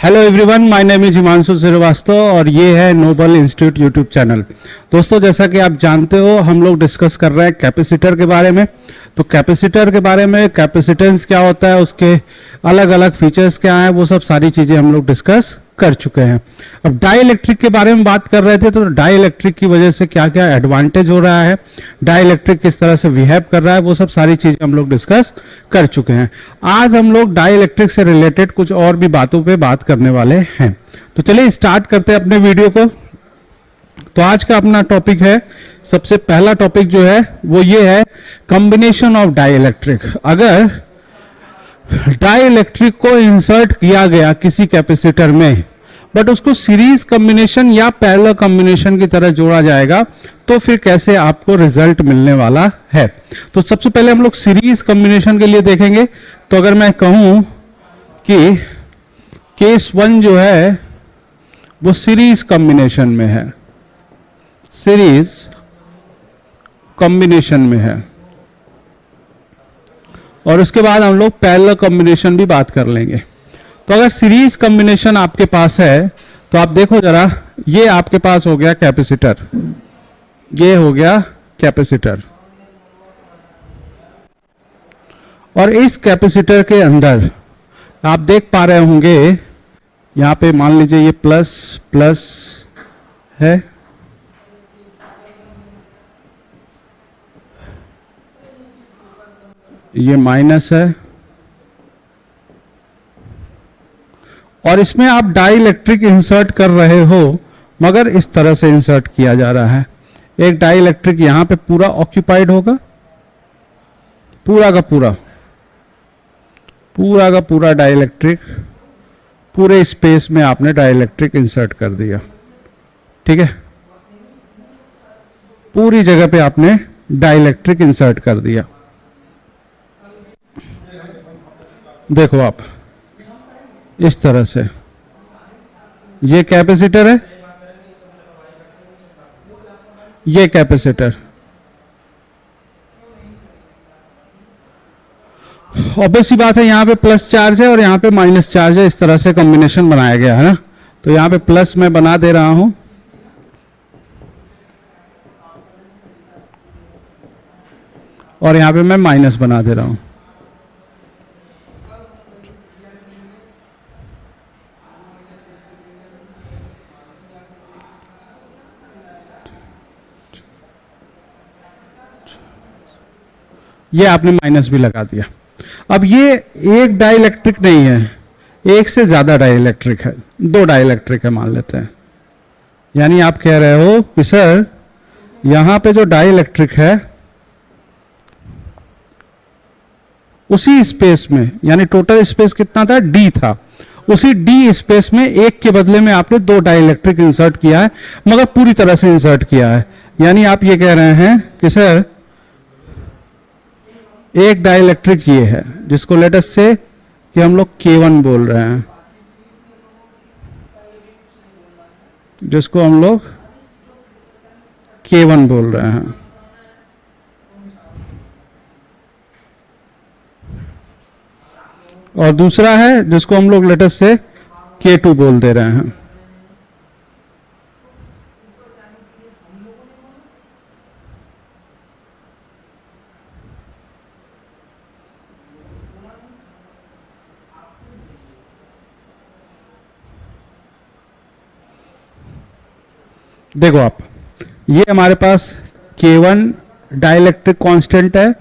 Hello everyone, my name is Himanshu Srivastava और ये है नोबल इंस्टीट्यूट यूट्यूब चैनल। दोस्तों, जैसा कि आप जानते हो, हम लोग डिस्कस कर रहे हैं कैपेसिटर के बारे में। तो कैपेसिटर के बारे में, कैपेसिटेंस क्या होता है, उसके अलग अलग फीचर्स क्या हैं, वो सब सारी चीज़ें हम लोग डिस्कस कर चुके हैं। अब डाई इलेक्ट्रिक के बारे में बात कर रहे थे, तो डाई इलेक्ट्रिक की वजह से क्या क्या एडवांटेज हो रहा है, डाई इलेक्ट्रिक किस तरह से बिहेव कर रहा है, वो सब सारी चीज़ें हम लोग डिस्कस कर चुके हैं। आज हम लोग डाई इलेक्ट्रिक से रिलेटेड कुछ और भी बातों पे बात करने वाले हैं। तो चलिए स्टार्ट करते हैं अपने वीडियो को। तो आज का अपना टॉपिक है, सबसे पहला टॉपिक जो है वो ये है कॉम्बिनेशन ऑफ डाई इलेक्ट्रिक। अगर डाई इलेक्ट्रिक को इंसर्ट किया गया किसी कैपेसिटर में, बट उसको सीरीज कॉम्बिनेशन या पैरेलल कॉम्बिनेशन की तरह जोड़ा जाएगा, तो फिर कैसे आपको रिजल्ट मिलने वाला है। तो सबसे पहले हम लोग सीरीज कॉम्बिनेशन के लिए देखेंगे। तो अगर मैं कहूं कि केस 1 जो है वो सीरीज कॉम्बिनेशन में है, सीरीज कॉम्बिनेशन में है, और उसके बाद हम लोग पैरेलल कॉम्बिनेशन भी बात कर लेंगे। तो अगर सीरीज कॉम्बिनेशन आपके पास है, तो आप देखो जरा, ये आपके पास हो गया कैपेसिटर, ये हो गया कैपेसिटर, और इस कैपेसिटर के अंदर आप देख पा रहे होंगे, यहां पे मान लीजिए ये प्लस प्लस है, ये माइनस है, और इसमें आप डाई इलेक्ट्रिक इंसर्ट कर रहे हो, मगर इस तरह से इंसर्ट किया जा रहा है। एक डाई इलेक्ट्रिक यहां पे पूरा ऑक्यूपाइड होगा, पूरा का पूरा डाई इलेक्ट्रिक, पूरे स्पेस में आपने डाई इलेक्ट्रिक इंसर्ट कर दिया। ठीक है, पूरी जगह पे आपने डाई इलेक्ट्रिक इंसर्ट कर दिया। देखो आप इस तरह से, ये कैपेसिटर है, ये कैपेसिटर, ऑब्वियस सी बात है, यहां पे प्लस चार्ज है और यहां पे माइनस चार्ज है, इस तरह से कॉम्बिनेशन बनाया गया है ना। तो यहां पे प्लस मैं बना दे रहा हूं, और यहां पे मैं माइनस बना दे रहा हूं। ये आपने माइनस भी लगा दिया। अब ये एक डाई इलेक्ट्रिक नहीं है, एक से ज्यादा डाई इलेक्ट्रिक है, 2 डाई इलेक्ट्रिक है मान लेते हैं। यानी आप कह रहे हो कि सर यहां पे जो डाई इलेक्ट्रिक है उसी स्पेस में, यानी टोटल स्पेस कितना था, डी था, उसी डी स्पेस में एक के बदले में आपने 2 डाई इलेक्ट्रिक इंसर्ट किया है, मगर पूरी तरह से इंसर्ट किया है। यानी आप ये कह रहे हैं कि सर एक डाई इलेक्ट्रिक ये है, जिसको लेटस से कि हम लोग K1 बोल रहे हैं, जिसको हम लोग K1 बोल रहे हैं, और दूसरा है जिसको हम लोग लेटस से K2 बोल दे रहे हैं। देखो आप, ये हमारे पास K1 डाइलेक्ट्रिक कांस्टेंट है,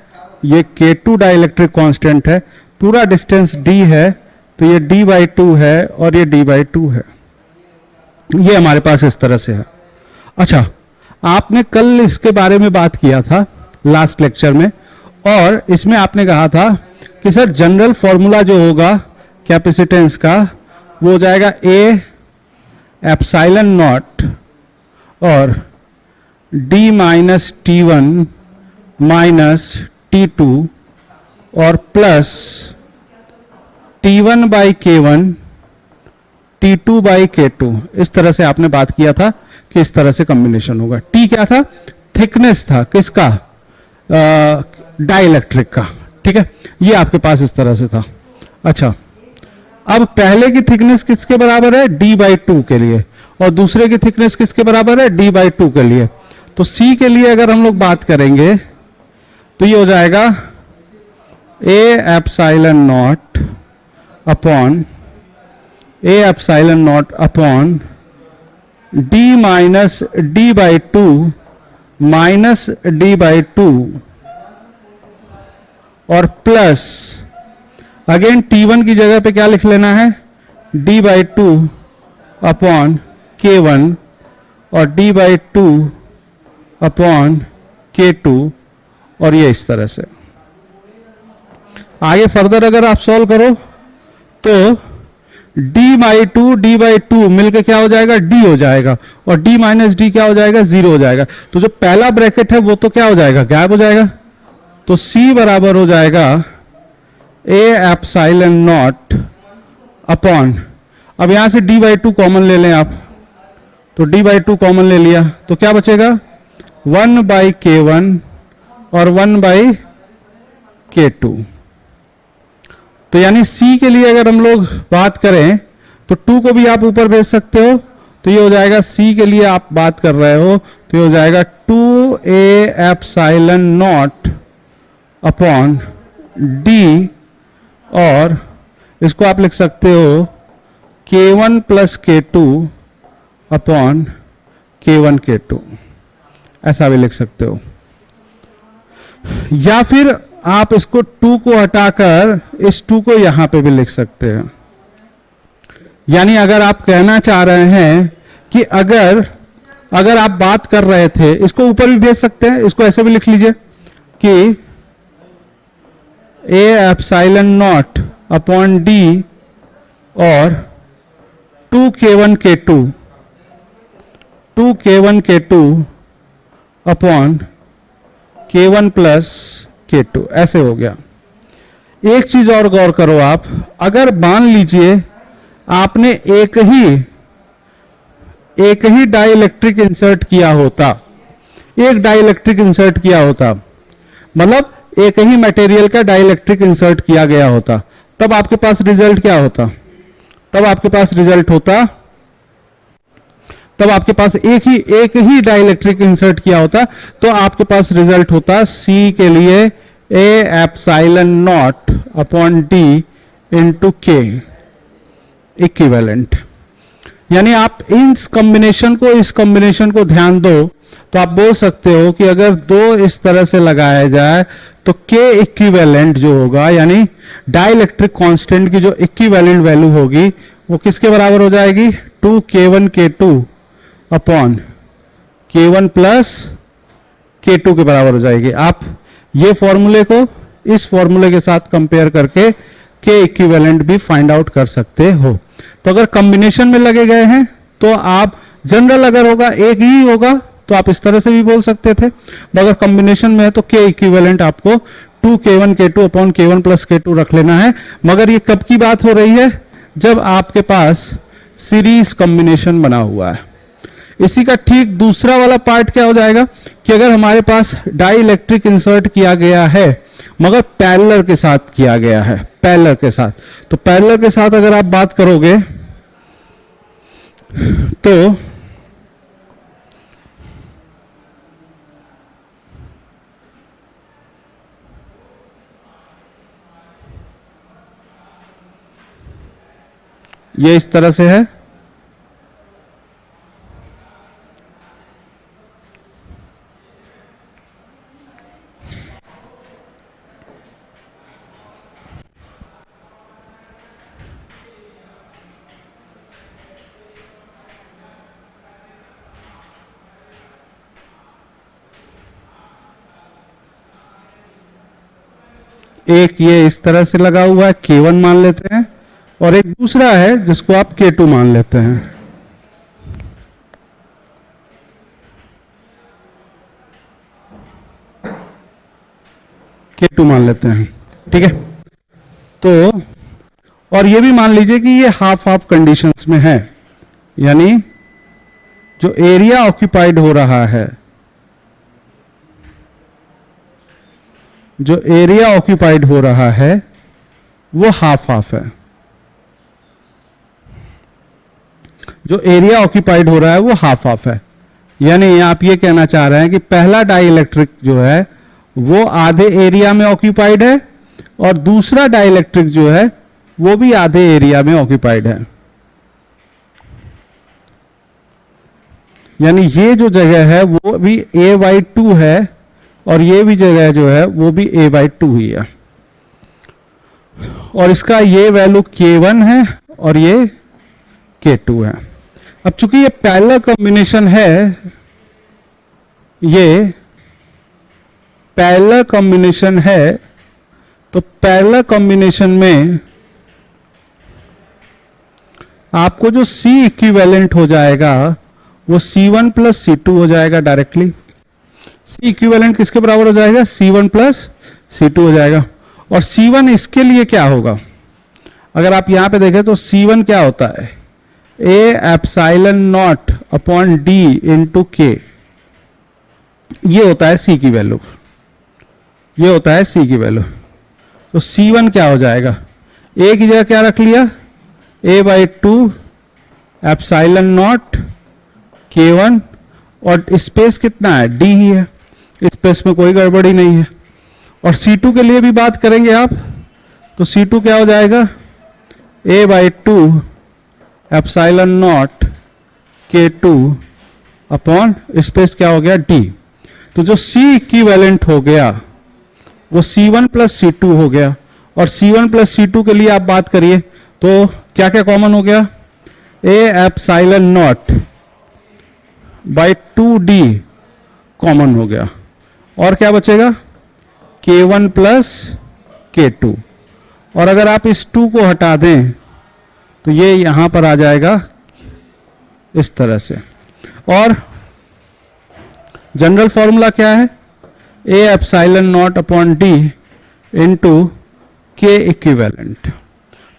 ये K2 डाइलेक्ट्रिक कांस्टेंट है, पूरा डिस्टेंस d है, तो ये d/2 है और ये d/2 है। ये हमारे पास इस तरह से है। अच्छा, आपने कल इसके बारे में बात किया था लास्ट लेक्चर में, और इसमें आपने कहा था कि सर जनरल फॉर्मूला जो होगा कैपेसिटेंस का, वो हो जाएगा A एप्सिलॉन नॉट और d minus T1 minus T2 और प्लस T1/K1 T2/K2। इस तरह से आपने बात किया था कि इस तरह से कॉम्बिनेशन होगा। T क्या था, थिकनेस था, किसका, डाई इलेक्ट्रिक का। ठीक है, ये आपके पास इस तरह से था। अच्छा, अब पहले की थिकनेस किसके बराबर है, d/2 के लिए, और दूसरे की थिकनेस किसके बराबर है, d/2 के लिए। तो c के लिए अगर हम लोग बात करेंगे तो ये हो जाएगा a epsilon not upon d minus d/2 minus d/2 और प्लस अगेन T1 की जगह पे क्या लिख लेना है, d/2 अपॉन K1 और d/2 अपॉन K2, और ये इस तरह से। आगे फर्दर अगर आप सॉल्व करो तो d/2 मिलकर क्या हो जाएगा, d हो जाएगा, और d माइनस डी क्या हो जाएगा, 0 हो जाएगा। तो जो पहला ब्रैकेट है वो तो क्या हो जाएगा, गायब हो जाएगा। तो c बराबर हो जाएगा a एप्सिलॉन नॉट अपॉन, अब यहां से d/2 कॉमन ले लें आप, तो d/2 कॉमन ले लिया तो क्या बचेगा, 1/K1 और 1/K2। तो यानी c के लिए अगर हम लोग बात करें तो 2 को भी आप ऊपर भेज सकते हो, तो ये हो जाएगा c के लिए आप बात कर रहे हो तो ये हो जाएगा 2a epsilon not upon d, और इसको आप लिख सकते हो K1 plus K2 upon K1 K2, ऐसा भी लिख सकते हो। या फिर आप इसको 2 को हटाकर इस 2 को यहां पे भी लिख सकते हैं। यानी अगर आप कहना चाह रहे हैं कि अगर आप बात कर रहे थे, इसको ऊपर भी भेज सकते हैं, इसको ऐसे भी लिख लीजिए कि a epsilon not upon d और 2k1 k2 upon K1 plus K2, ऐसे हो गया। एक चीज और गौर करो आप, अगर मान लीजिए आपने एक ही डाइलेक्ट्रिक इंसर्ट किया होता, मतलब एक ही मटेरियल का डाइलेक्ट्रिक इंसर्ट किया गया होता, तब आपके पास रिजल्ट क्या होता, तब आपके पास एक ही डाइलेक्ट्रिक इंसर्ट किया होता, तो आपके पास रिजल्ट होता C के लिए a epsilon not upon d into K equivalent. यानी आप इस कॉम्बिनेशन को ध्यान दो तो आप बोल सकते हो कि अगर दो इस तरह से लगाया जाए तो K इक्विवेलेंट जो होगा, यानी डाइलेक्ट्रिक कांस्टेंट की जो इक्विवेलेंट वैल्यू होगी वो किसके बराबर हो जाएगी, 2k1 k2 upon K1 plus K2 के बराबर हो जाएगी। आप ये फॉर्मूले को इस फॉर्मूले के साथ कंपेयर करके K इक्विवेलेंट भी फाइंड आउट कर सकते हो। तो अगर कॉम्बिनेशन में लगे गए हैं तो आप जनरल अगर होगा एक ही होगा तो आप इस तरह से भी बोल सकते थे, अगर कॉम्बिनेशन में है तो K इक्विवेलेंट आपको 2k1 k2 upon K1 plus K2 रख लेना है। मगर ये कब की बात हो रही है, जब आपके पास सीरीज कॉम्बिनेशन बना हुआ है। इसी का ठीक दूसरा वाला पार्ट क्या हो जाएगा कि अगर हमारे पास डाइलेक्ट्रिक इंसर्ट किया गया है मगर पैरेलल के साथ किया गया है, तो पैरेलल के साथ अगर आप बात करोगे तो ये इस तरह से है, एक ये इस तरह से लगा हुआ है, K1 मान लेते हैं, और एक दूसरा है जिसको आप K2 मान लेते हैं। K2 मान लेते हैं, ठीक है। तो और ये भी मान लीजिए कि ये हाफ हाफ कंडीशंस में है, यानी जो एरिया ऑक्यूपाइड हो रहा है, वो हाफ हाफ है। जो एरिया ऑक्यूपाइड हो रहा है वो हाफ हाफ है। यानी आप ये कहना चाह रहे हैं कि पहला डाई इलेक्ट्रिक जो है वो आधे एरिया में ऑक्यूपाइड है और दूसरा डाई इलेक्ट्रिक जो है वो भी आधे एरिया में ऑक्यूपाइड है। यानी ये जो जगह है वो भी a/2 है और ये भी जगह जो है वो भी a/2 ही है, और इसका ये वैल्यू k1 है और ये k2 है। अब चूंकि ये पैरेलल कॉम्बिनेशन है, ये पैरेलल कॉम्बिनेशन है, तो पैरेलल कॉम्बिनेशन में आपको जो C इक्विवेलेंट हो जाएगा वो C1 प्लस C2 हो जाएगा डायरेक्टली। C इक्विवेलेंट किसके बराबर हो जाएगा? C1 प्लस C2 हो जाएगा। और C1 इसके लिए क्या होगा? अगर आप यहां पे देखें तो C1 क्या होता है? A epsilon not upon D into K, ये होता है C की वैल्यू, ये होता है C की वैल्यू। तो C1 क्या हो जाएगा? A की जगह क्या रख लिया? a/2 एप्सिलॉन नॉट K1, और स्पेस कितना है? D ही है, स्पेस में कोई गड़बड़ी नहीं है। और C2 के लिए भी बात करेंगे आप, तो C2 क्या हो जाएगा? a/2 epsilon not K2 upon space क्या हो गया? D। तो जो C इक्विवेलेंट हो गया वो C1 प्लस C2 हो गया, और C1 प्लस C2 के लिए आप बात करिए तो क्या क्या कॉमन हो गया? a epsilon not by 2D common हो गया, और क्या बचेगा? K1 plus K2। और अगर आप इस 2 को हटा दें तो ये यहां पर आ जाएगा इस तरह से। और जनरल फॉर्मूला क्या है? a epsilon not upon D into K equivalent.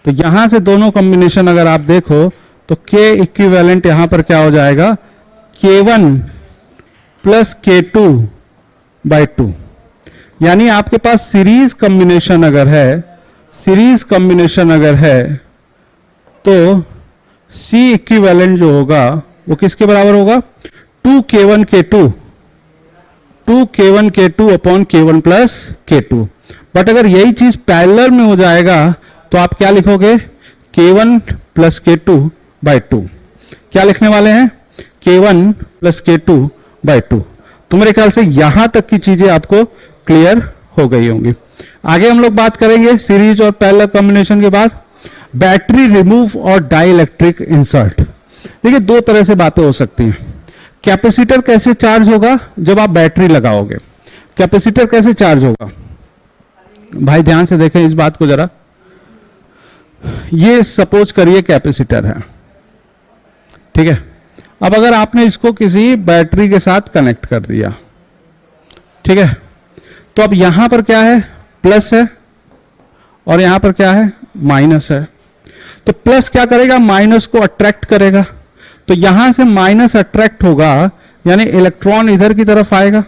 तो यहां से दोनों कॉम्बिनेशन अगर आप देखो तो K इक्विवेलेंट यहां पर क्या हो जाएगा? K1 plus K2 by 2। यानी आपके पास सीरीज कॉम्बिनेशन अगर है, सीरीज कॉम्बिनेशन अगर है तो C इक्विवेलेंट जो होगा वो किसके बराबर होगा? 2K1 K2, 2K1 K2 upon K1 plus K2। But अगर यही चीज पैरेलल में हो जाएगा तो आप क्या लिखोगे? K1 plus K2 by 2। क्या लिखने वाले हैं? K1 plus K2 by 2। तो मेरे ख्याल से यहां तक की चीजें आपको क्लियर हो गई होंगी। आगे हम लोग बात करेंगे सीरीज और पैरेलल कॉम्बिनेशन के बाद बैटरी रिमूव और डाई इलेक्ट्रिक इंसर्ट। देखिए दो तरह से बातें हो सकती हैं। कैपेसिटर कैसे चार्ज होगा जब आप बैटरी लगाओगे? कैपेसिटर कैसे चार्ज होगा? भाई ध्यान से देखें इस बात को जरा। ये सपोज करिए कैपेसिटर है, ठीक है। अब अगर आपने इसको किसी बैटरी के साथ कनेक्ट कर दिया, ठीक है, तो अब यहां पर क्या है? प्लस है, और यहां पर क्या है? माइनस है। तो प्लस क्या करेगा? माइनस को अट्रैक्ट करेगा। तो यहां से माइनस अट्रैक्ट होगा, यानी इलेक्ट्रॉन इधर की तरफ आएगा,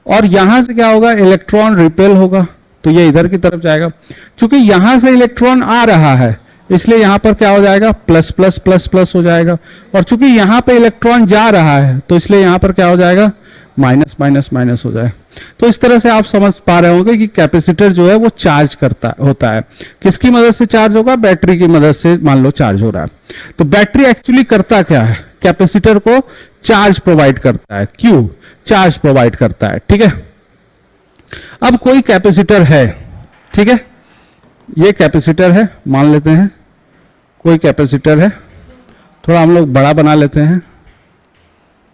और यहां से क्या होगा? इलेक्ट्रॉन रिपेल होगा, तो ये इधर की तरफ जाएगा। क्योंकि यहां से इलेक्ट्रॉन आ रहा है इसलिए यहां पर क्या हो जाएगा? प्लस प्लस प्लस प्लस हो जाएगा। और चूंकि यहां पे इलेक्ट्रॉन जा रहा है तो इसलिए यहां पर क्या हो जाएगा? माइनस माइनस माइनस हो जाए। तो इस तरह से आप समझ पा रहे होंगे कि कैपेसिटर जो है वो चार्ज करता होता है। किसकी मदद से चार्ज होगा? बैटरी की मदद से मान लो चार्ज हो रहा है। तो बैटरी एक्चुअली करता क्या है? कैपेसिटर को चार्ज प्रोवाइड करता है। क्यों चार्ज प्रोवाइड करता है? ठीक है। अब कोई कैपेसिटर है, ठीक है, ये कैपेसिटर है मान लेते हैं, कोई कैपेसिटर है, थोड़ा हम लोग बड़ा बना लेते हैं,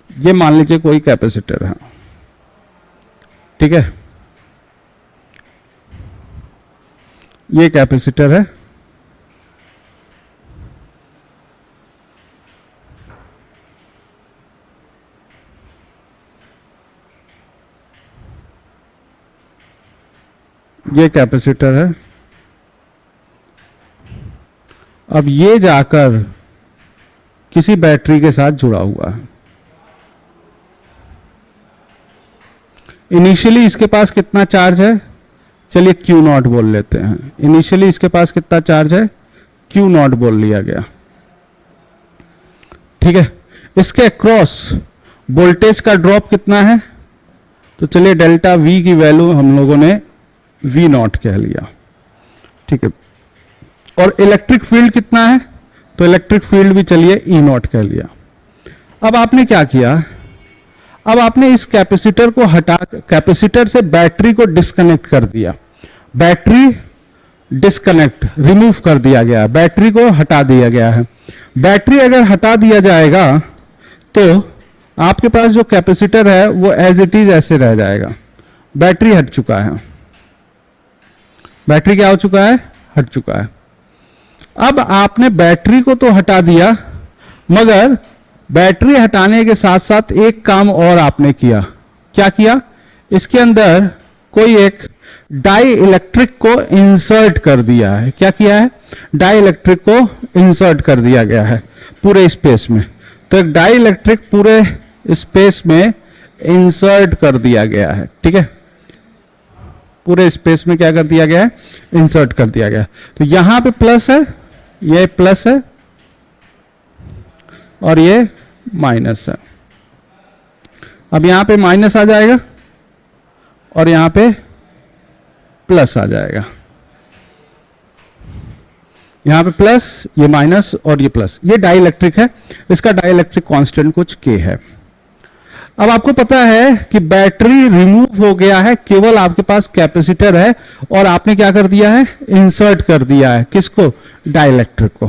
ये मान लीजिए कोई कैपेसिटर है, ठीक है, ये कैपेसिटर है, ये कैपेसिटर है। अब ये जाकर किसी बैटरी के साथ जुड़ा हुआ है। इनिशियली इसके पास कितना चार्ज है? चलिए Q नॉट बोल लेते हैं। इनिशियली इसके पास कितना चार्ज है? Q नॉट बोल लिया गया, ठीक है। इसके अक्रॉस वोल्टेज का ड्रॉप कितना है, तो चलिए डेल्टा वी की वैल्यू हम लोगों ने वी नॉट कह लिया, ठीक है। और इलेक्ट्रिक फील्ड कितना है, तो इलेक्ट्रिक फील्ड भी चलिए ई नॉट कह लिया। अब आपने क्या किया, अब आपने इस कैपेसिटर को हटा, कैपेसिटर से बैटरी को डिस्कनेक्ट कर दिया, बैटरी डिस्कनेक्ट रिमूव कर दिया गया, बैटरी को हटा दिया गया है। बैटरी अगर हटा दिया जाएगा तो आपके पास जो कैपेसिटर है वो एज इट इज ऐसे रह जाएगा। बैटरी हट चुका है, बैटरी क्या हो चुका है, हट चुका है। अब आपने बैटरी को तो हटा दिया, मगर बैटरी हटाने के साथ साथ एक काम और आपने किया। क्या किया, इसके अंदर कोई एक डाई इलेक्ट्रिक को इंसर्ट कर दिया है। क्या किया है, डाई इलेक्ट्रिक को इंसर्ट कर दिया गया है पूरे स्पेस में। तो एक डाई इलेक्ट्रिक पूरे स्पेस में इंसर्ट कर दिया गया है, ठीक है। पूरे स्पेस में क्या कर दिया गया है, इंसर्ट कर दिया गया है। तो यहां पे प्लस है, ये प्लस है और ये माइनस है। अब यहां पे माइनस आ जाएगा और यहां पे प्लस आ जाएगा, यहां पे प्लस, ये माइनस और ये प्लस। ये डाई इलेक्ट्रिक है, इसका डाई इलेक्ट्रिक कांस्टेंट कुछ के है। अब आपको पता है कि बैटरी रिमूव हो गया है, केवल आपके पास कैपेसिटर है और आपने क्या कर दिया है, इंसर्ट कर दिया है किसको, डाई इलेक्ट्रिक को,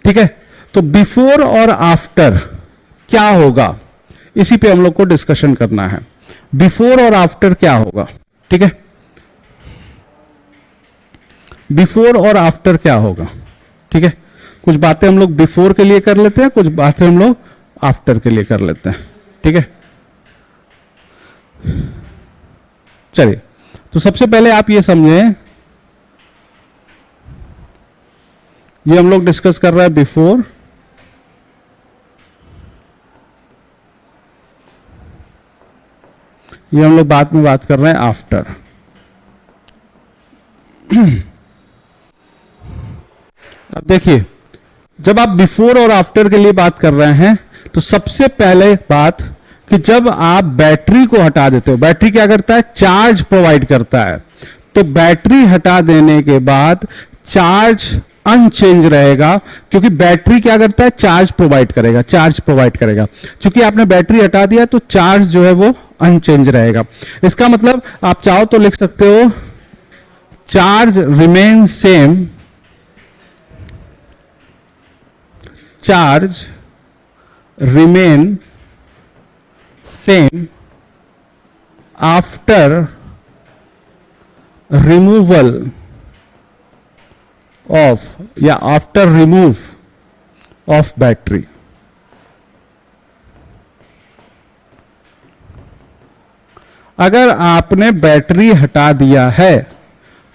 ठीक है। तो बिफोर और आफ्टर क्या होगा, इसी पे हम लोग को डिस्कशन करना है। बिफोर और आफ्टर क्या होगा, ठीक है। बिफोर और आफ्टर क्या होगा, ठीक है। कुछ बातें हम लोग बिफोर के लिए कर लेते हैं, कुछ बातें हम लोग आफ्टर के लिए कर लेते हैं, ठीक है। चलिए, तो सबसे पहले आप ये समझें, ये हम लोग डिस्कस कर रहे हैं बिफोर, ये हम लोग बाद में बात कर रहे हैं आफ्टर। अब देखिए, जब आप बिफोर और आफ्टर के लिए बात कर रहे हैं तो सबसे पहले बात कि जब आप बैटरी को हटा देते हो, बैटरी क्या करता है, चार्ज प्रोवाइड करता है। तो बैटरी हटा देने के बाद चार्ज अनचेंज रहेगा, क्योंकि बैटरी क्या करता है, चार्ज प्रोवाइड करेगा, चार्ज प्रोवाइड करेगा। क्योंकि आपने बैटरी हटा दिया तो चार्ज जो है वो अनचेंज रहेगा। इसका मतलब आप चाहो तो लिख सकते हो charge remain same, charge remain same after removal of, या आफ्टर रिमूव ऑफ बैटरी। अगर आपने बैटरी हटा दिया है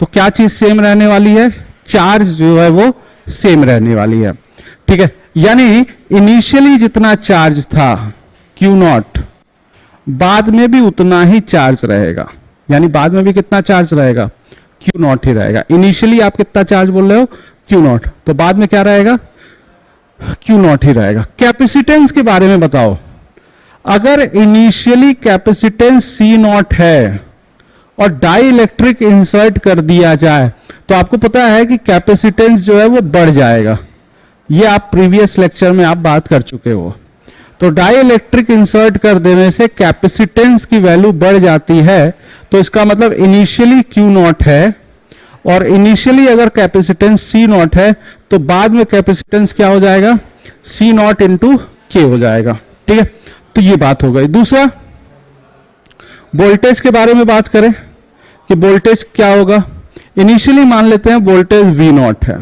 तो क्या चीज सेम रहने वाली है, चार्ज जो है वो सेम रहने वाली है, ठीक है। यानी इनिशियली जितना चार्ज था Q नॉट, बाद में भी उतना ही चार्ज रहेगा। यानी बाद में भी कितना चार्ज रहेगा, Q नॉट ही रहेगा। इनिशियली आप कितना चार्ज बोल रहे हो, Q नॉट, तो बाद में क्या रहेगा, Q नॉट ही रहेगा। कैपेसिटेंस के बारे में बताओ, अगर इनिशियली कैपेसिटेंस C नॉट है और डाई इलेक्ट्रिक इंसर्ट कर दिया जाए तो आपको पता है कि कैपेसिटेंस जो है वो बढ़ जाएगा। ये आप प्रीवियस लेक्चर में आप बात कर चुके हो। तो डाई इलेक्ट्रिक इंसर्ट कर देने से कैपेसिटेंस की वैल्यू बढ़ जाती है। तो इसका मतलब इनिशियली Q नॉट है और इनिशियली अगर कैपेसिटेंस C नॉट है तो बाद में कैपेसिटेंस क्या हो जाएगा, C नॉट इंटू K हो जाएगा, ठीक है। तो ये बात हो गई। दूसरा, वोल्टेज के बारे में बात करें कि वोल्टेज क्या होगा। इनिशियली मान लेते हैं वोल्टेज V नॉट है,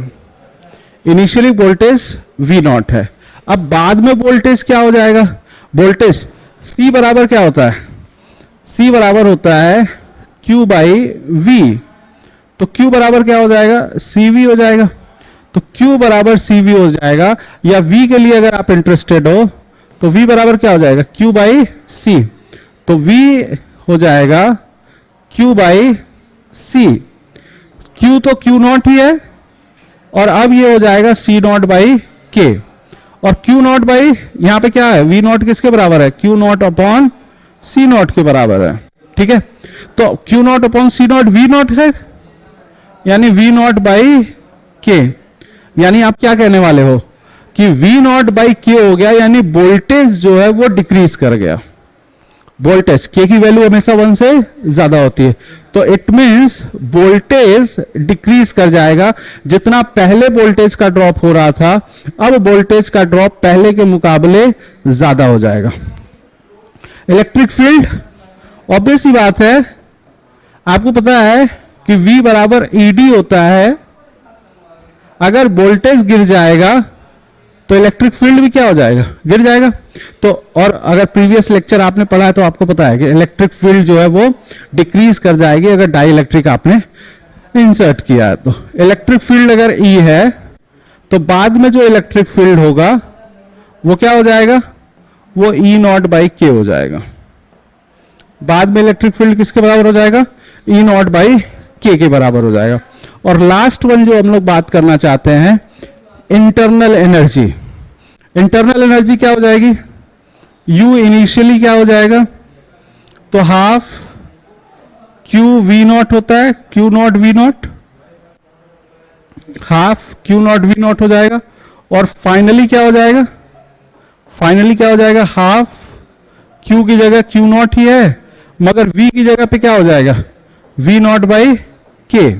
इनिशियली वोल्टेज V नॉट है। अब बाद में वोल्टेज क्या हो जाएगा, वोल्टेज C बराबर क्या होता है, C बराबर होता है Q बाई V। तो Q बराबर क्या हो जाएगा, CV हो जाएगा। तो Q बराबर CV हो जाएगा, या V के लिए अगर आप इंटरेस्टेड हो तो V बराबर क्या हो जाएगा, Q बाई C। तो V हो जाएगा Q बाई C। Q तो Q नॉट ही है और अब ये हो जाएगा C नॉट बाई K। और क्यू नॉट बाई यहां पे क्या है, वी नॉट किसके बराबर है, Q naught upon C naught के बराबर है। ठीक है, तो Q naught upon C naught V naught है, यानी वी नॉट बाई के, यानी आप क्या कहने वाले हो कि वी नॉट बाई के हो गया, यानी वोल्टेज जो है वो डिक्रीज कर गया। वोल्टेज के की वैल्यू हमेशा 1 से ज्यादा होती है, तो इट मींस वोल्टेज डिक्रीज कर जाएगा। जितना पहले वोल्टेज का ड्रॉप हो रहा था, अब वोल्टेज का ड्रॉप पहले के मुकाबले ज्यादा हो जाएगा। इलेक्ट्रिक फील्ड ऑब्वियस ही बात है, आपको पता है कि V बराबर ED होता है। अगर वोल्टेज गिर जाएगा तो इलेक्ट्रिक फील्ड भी क्या हो जाएगा, गिर जाएगा। तो और अगर प्रीवियस लेक्चर आपने पढ़ा है तो आपको पता है कि इलेक्ट्रिक फील्ड जो है वो डिक्रीज कर जाएगी अगर डाई इलेक्ट्रिक आपने इंसर्ट किया है। तो इलेक्ट्रिक फील्ड अगर E है तो बाद में जो इलेक्ट्रिक फील्ड होगा वो क्या हो जाएगा, वो E नॉट बाई के हो जाएगा। बाद में इलेक्ट्रिक फील्ड किसके बराबर हो जाएगा, E नॉट बाई के बराबर हो जाएगा। और लास्ट वन जो हम लोग बात करना चाहते हैं, इंटरनल एनर्जी। इंटरनल एनर्जी क्या हो जाएगी, U इनिशियली क्या हो जाएगा, तो हाफ क्यू वी नॉट होता है, Q naught V naught, half Q naught V naught हो जाएगा। और फाइनली क्या हो जाएगा, फाइनली क्या हो जाएगा, हाफ क्यू की जगह क्यू नॉट ही है, मगर V की जगह पे क्या हो जाएगा, V नॉट बाई के।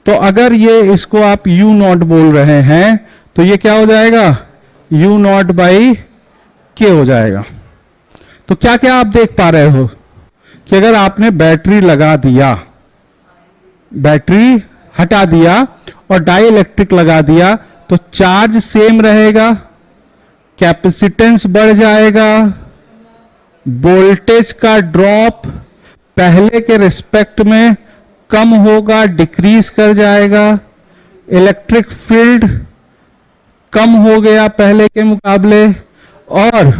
तो अगर ये इसको आप U नॉट बोल रहे हैं तो ये क्या हो जाएगा, U नॉट बाई के हो जाएगा। तो क्या क्या आप देख पा रहे हो कि अगर आपने बैटरी लगा दिया, बैटरी हटा दिया और डाई इलेक्ट्रिक लगा दिया तो चार्ज सेम रहेगा, कैपेसिटेंस बढ़ जाएगा, वोल्टेज का ड्रॉप पहले के रिस्पेक्ट में कम होगा, डिक्रीज कर जाएगा, इलेक्ट्रिक फील्ड कम हो गया पहले के मुकाबले। और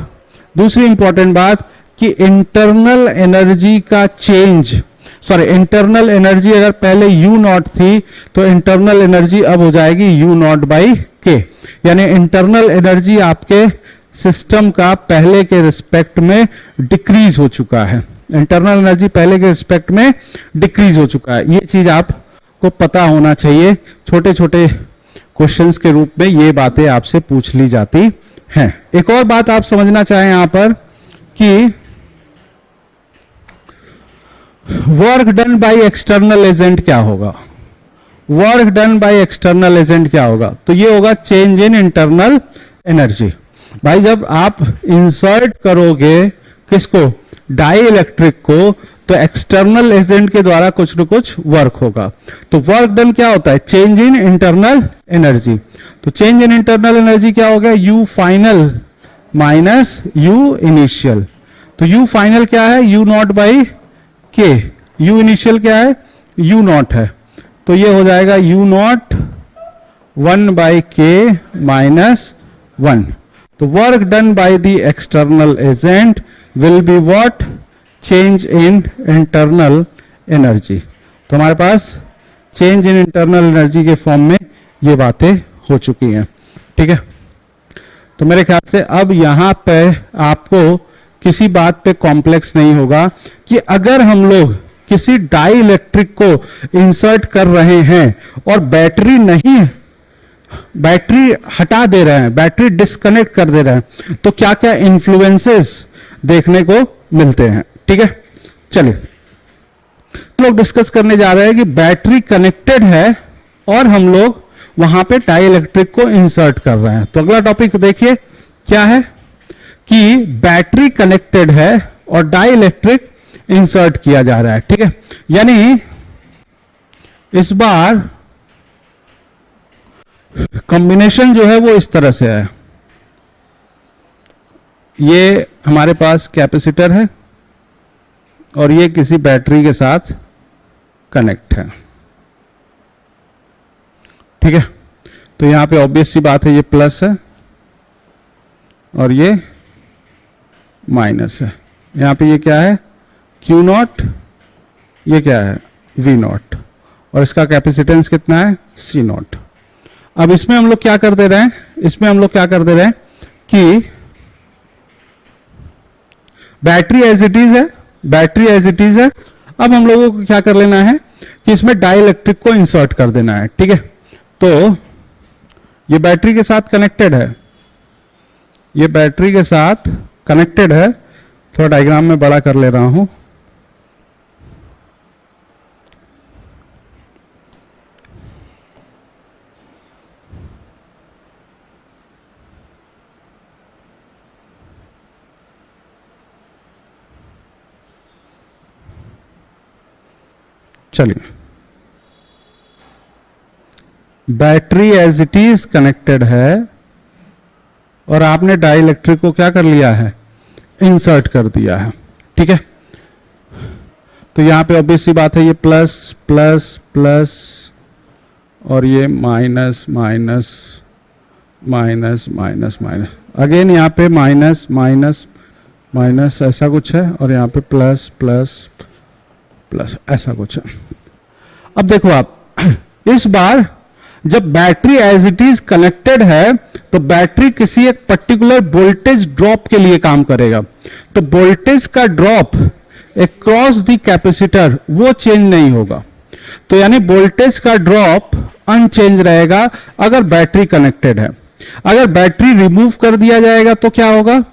दूसरी इंपॉर्टेंट बात कि इंटरनल एनर्जी का चेंज, सॉरी इंटरनल एनर्जी अगर पहले U नॉट थी तो इंटरनल एनर्जी अब हो जाएगी U नॉट बाई के, यानी इंटरनल एनर्जी आपके सिस्टम का पहले के रिस्पेक्ट में डिक्रीज हो चुका है। इंटरनल एनर्जी पहले के रिस्पेक्ट में डिक्रीज हो चुका है। ये चीज आपको पता होना चाहिए, छोटे छोटे क्वेश्चंस के रूप में ये बातें आपसे पूछ ली जाती हैं। एक और बात आप समझना चाहें यहां पर कि work done by external agent क्या होगा, work done by external agent क्या होगा, तो ये होगा चेंज इन इंटरनल एनर्जी। भाई जब आप इंसर्ट करोगे किसको, डाई इलेक्ट्रिक को, तो एक्सटर्नल एजेंट के द्वारा कुछ न कुछ वर्क होगा। तो वर्क डन क्या होता है, चेंज इन इंटरनल एनर्जी। तो चेंज इन इंटरनल एनर्जी क्या हो गया, U final minus U initial. तो U फाइनल क्या है, U नॉट बाई के, U इनिशियल क्या है, U नॉट है, तो ये हो जाएगा U नॉट 1 बाई के माइनस 1। तो work done by the external agent will be what, change in internal energy. तो हमारे पास चेंज इन इंटरनल एनर्जी के फॉर्म में ये बातें हो चुकी हैं। ठीक है, तो मेरे ख्याल से अब यहां पे आपको किसी बात पे कॉम्प्लेक्स नहीं होगा कि अगर हम लोग किसी डाई इलेक्ट्रिक को इंसर्ट कर रहे हैं और बैटरी नहीं, बैटरी हटा दे रहे हैं, बैटरी डिस्कनेक्ट कर दे रहे हैं, तो क्या क्या इन्फ्लुएंसेस देखने को मिलते हैं। ठीक है, चलिए लोग डिस्कस करने जा रहे हैं कि बैटरी कनेक्टेड है और हम लोग वहां पे डाई इलेक्ट्रिक को इंसर्ट कर रहे हैं। तो अगला टॉपिक देखिए क्या है कि बैटरी कनेक्टेड है और डाई इलेक्ट्रिक इंसर्ट किया जा रहा है। ठीक है, यानी इस बार कॉम्बिनेशन जो है वो इस तरह से है, ये हमारे पास कैपेसिटर है और ये किसी बैटरी के साथ कनेक्ट है। ठीक है, तो यहां पे ऑब्वियस सी बात है, ये प्लस है और ये माइनस है। यहां पे ये क्या है, Q नॉट, ये क्या है, V नॉट, और इसका कैपेसिटेंस कितना है, C नॉट। अब इसमें हम लोग क्या कर दे रहे हैं, इसमें हम लोग क्या कर दे रहे हैं कि बैटरी एज इट इज है, बैटरी एज इट इज है। अब हम लोगों को क्या कर लेना है कि इसमें डाइलेक्ट्रिक को इंसर्ट कर देना है, ठीक है। तो ये बैटरी के साथ कनेक्टेड है, ये बैटरी के साथ कनेक्टेड है। थोड़ा डायग्राम में बड़ा कर ले रहा हूं। चलिए, battery as it is connected है और आपने डाइलेक्ट्रिक को क्या कर लिया है, इंसर्ट कर दिया है, ठीक है। तो यहां पे ऑब्वियस सी बात है, ये प्लस प्लस प्लस और ये minus minus minus minus minus, again यहां पे माइनस माइनस माइनस ऐसा कुछ है और यहां पे प्लस प्लस प्लस ऐसा कुछ है। अब देखो आप, इस बार जब battery as it is connected है तो बैटरी किसी एक पर्टिकुलर वोल्टेज ड्रॉप के लिए काम करेगा। तो वोल्टेज का ड्रॉप अक्रॉस द कैपेसिटर वो चेंज नहीं होगा। तो यानी वोल्टेज का ड्रॉप अनचेंज रहेगा अगर बैटरी कनेक्टेड है। अगर बैटरी रिमूव कर दिया जाएगा तो क्या होगा,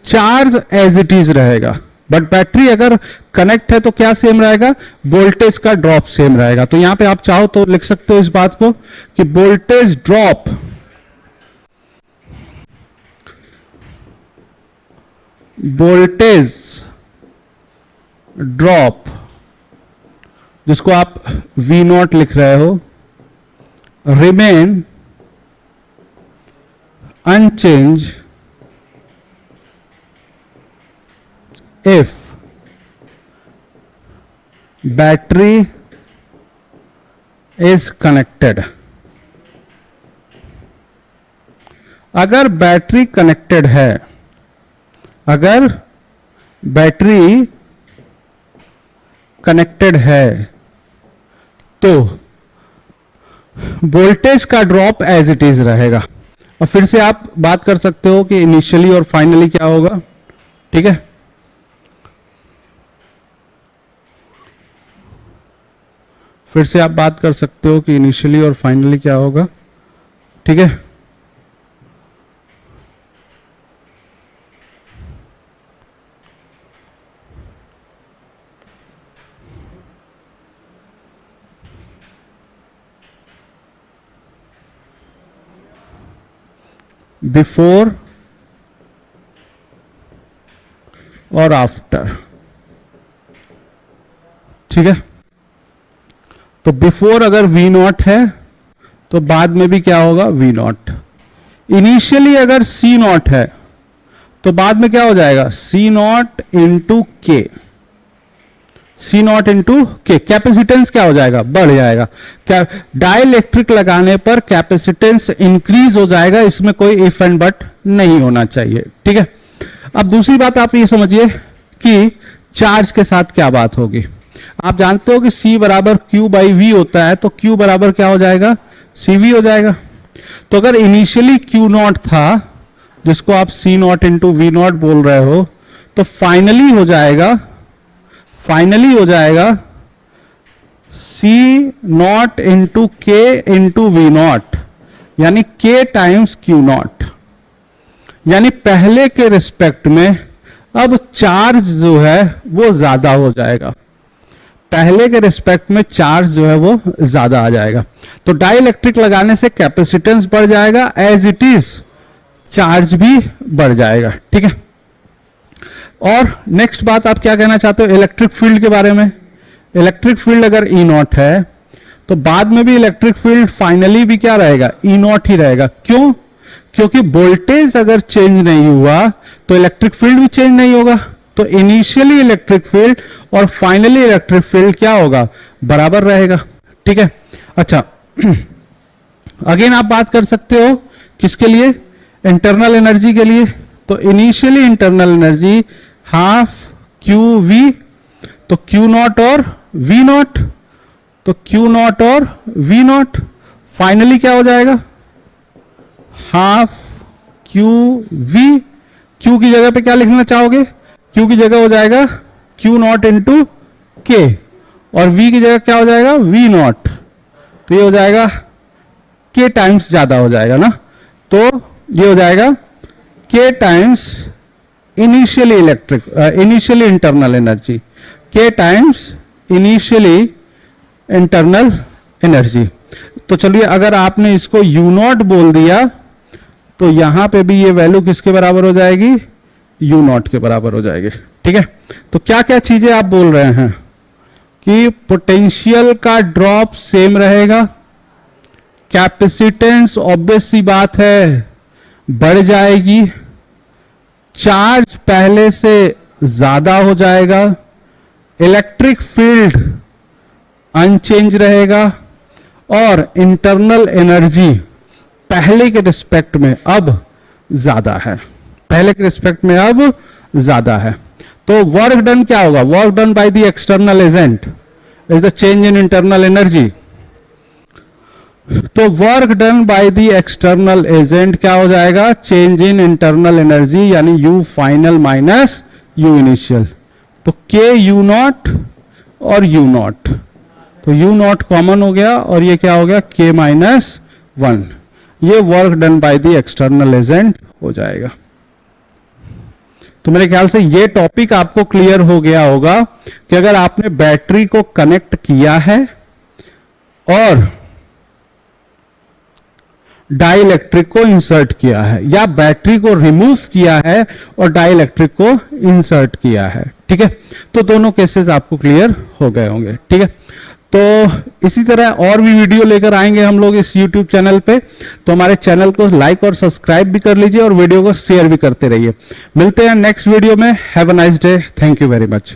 चार्ज एज इट इज रहेगा। बट बैटरी अगर कनेक्ट है तो क्या सेम रहेगा, वोल्टेज का ड्रॉप सेम रहेगा। तो यहां पे आप चाहो तो लिख सकते हो इस बात को कि वोल्टेज ड्रॉप जिसको आप V नॉट लिख रहे हो, remain unchanged if battery is connected। अगर बैटरी कनेक्टेड है, अगर बैटरी कनेक्टेड है तो वोल्टेज का ड्रॉप एज इट इज रहेगा। और फिर से आप बात कर सकते हो कि इनिशियली और फाइनली क्या होगा, ठीक है। फिर से आप बात कर सकते हो कि इनिशियली और फाइनली क्या होगा, ठीक है। बिफोर और आफ्टर, ठीक है। तो बिफोर अगर V नॉट है तो बाद में भी क्या होगा, V नॉट। इनिशियली अगर C नॉट है तो बाद में क्या हो जाएगा, C नॉट इंटू के, C नॉट इंटू के। कैपेसिटेंस क्या हो जाएगा, बढ़ जाएगा। क्या डाइलेक्ट्रिक लगाने पर कैपेसिटेंस इंक्रीज हो जाएगा, इसमें कोई इफ एंड बट नहीं होना चाहिए, ठीक है। अब दूसरी बात आप ये समझिए कि चार्ज के साथ क्या बात होगी। आप जानते हो कि C बराबर Q बाई V होता है, तो Q बराबर क्या हो जाएगा, CV हो जाएगा। तो अगर इनिशियली Q नॉट था जिसको आप C not into V not बोल रहे हो, तो फाइनली हो जाएगा C not into K into V not, यानी K टाइम्स Q नॉट। यानी पहले के रिस्पेक्ट में अब चार्ज जो है वो ज्यादा हो जाएगा, पहले के रिस्पेक्ट में चार्ज जो है वो ज्यादा आ जाएगा। तो डाइलेक्ट्रिक लगाने से कैपेसिटेंस बढ़ जाएगा, एज इट इज चार्ज भी बढ़ जाएगा, ठीक है। और नेक्स्ट बात आप क्या कहना चाहते हो इलेक्ट्रिक फील्ड के बारे में। इलेक्ट्रिक फील्ड अगर E नॉट है तो बाद में भी इलेक्ट्रिक फील्ड फाइनली भी क्या रहेगा, E नॉट ही रहेगा। क्यों, क्योंकि वोल्टेज अगर चेंज नहीं हुआ तो इलेक्ट्रिक फील्ड भी चेंज नहीं होगा। तो इनिशियली इलेक्ट्रिक फील्ड और फाइनली इलेक्ट्रिक फील्ड क्या होगा, बराबर रहेगा, ठीक है। अच्छा, अगेन आप बात कर सकते हो किसके लिए, इंटरनल एनर्जी के लिए। तो initially internal energy half Q V, तो क्यू नॉट और वी नॉट, तो क्यू नॉट और वी नॉट। फाइनली क्या हो जाएगा, हाफ क्यू वी, क्यू की जगह पे क्या लिखना चाहोगे? क्यू की जगह हो जाएगा क्यू नॉट इंटू के, और वी की जगह क्या हो जाएगा? V naught. तो ये हो जाएगा के टाइम्स ज्यादा हो जाएगा ना, तो ये हो जाएगा के टाइम्स इनिशियली इंटरनल एनर्जी, के टाइम्स इनिशियली इंटरनल एनर्जी। तो चलिए, अगर आपने इसको यू नॉट बोल दिया तो यहां पे भी ये वैल्यू किसके बराबर हो जाएगी? यू नॉट के बराबर हो जाएगी। ठीक है, तो क्या क्या चीजें आप बोल रहे हैं कि पोटेंशियल का ड्रॉप सेम रहेगा, कैपेसिटेंस ऑब्वियस सी बात है बढ़ जाएगी, चार्ज पहले से ज्यादा हो जाएगा, इलेक्ट्रिक फील्ड अनचेंज रहेगा, और इंटरनल एनर्जी पहले के रिस्पेक्ट में अब ज्यादा है, पहले के रिस्पेक्ट में अब ज्यादा है। तो वर्क डन क्या होगा? Work done by the external agent is the change in internal energy. तो work done by the external agent क्या हो जाएगा? चेंज इन इंटरनल एनर्जी, यानी U final minus U initial. तो के यू नॉट और यू नॉट, तो U naught common हो गया और ये क्या हो गया? के माइनस 1। ये work done by the external agent हो जाएगा। तो मेरे ख्याल से ये टॉपिक आपको क्लियर हो गया होगा कि अगर आपने बैटरी को कनेक्ट किया है और डाइलेक्ट्रिक को इंसर्ट किया है, या बैटरी को रिमूव किया है और डाइलेक्ट्रिक को इंसर्ट किया है, ठीक है, तो दोनों केसेस आपको क्लियर हो गए होंगे। ठीक है, तो इसी तरह और भी वीडियो लेकर आएंगे हम लोग इस YouTube चैनल पे, तो हमारे चैनल को लाइक और सब्सक्राइब भी कर लीजिए और वीडियो को शेयर भी करते रहिए। मिलते हैं नेक्स्ट वीडियो में। Have a nice day. Thank you very much.